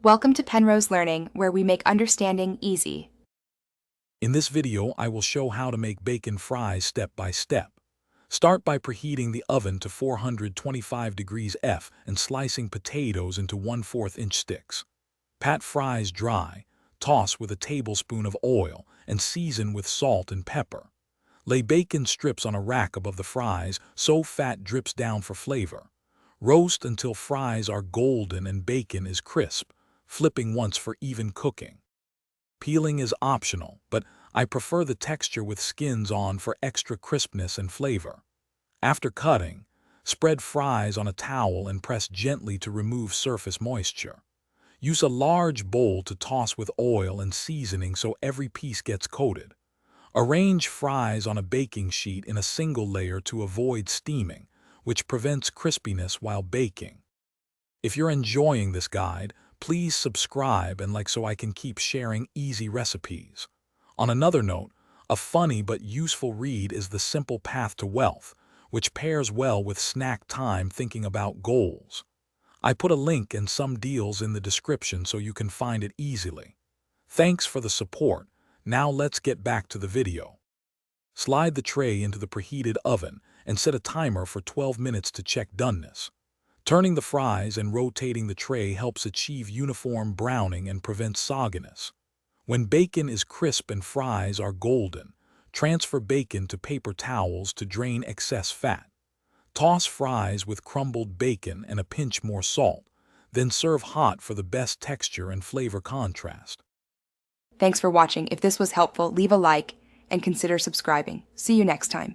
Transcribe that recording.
Welcome to Penrose Learning, where we make understanding easy. In this video, I will show how to make bacon fries step by step. Start by preheating the oven to 425 degrees F and slicing potatoes into 1/4 inch sticks. Pat fries dry, toss with a tablespoon of oil, and season with salt and pepper. Lay bacon strips on a rack above the fries so fat drips down for flavor. Roast until fries are golden and bacon is crisp, flipping once for even cooking. Peeling is optional, but I prefer the texture with skins on for extra crispness and flavor. After cutting, spread fries on a towel and press gently to remove surface moisture. Use a large bowl to toss with oil and seasoning so every piece gets coated. Arrange fries on a baking sheet in a single layer to avoid steaming, which prevents crispiness while baking. If you're enjoying this guide, please subscribe and like so I can keep sharing easy recipes. On another note, a funny but useful read is The Simple Path to Wealth, which pairs well with snack time thinking about goals. I put a link and some deals in the description so you can find it easily. Thanks for the support. Now let's get back to the video. Slide the tray into the preheated oven and set a timer for 12 minutes to check doneness. Turning the fries and rotating the tray helps achieve uniform browning and prevents sogginess. When bacon is crisp and fries are golden, transfer bacon to paper towels to drain excess fat. Toss fries with crumbled bacon and a pinch more salt, then serve hot for the best texture and flavor contrast. Thanks for watching. If this was helpful, leave a like and consider subscribing. See you next time.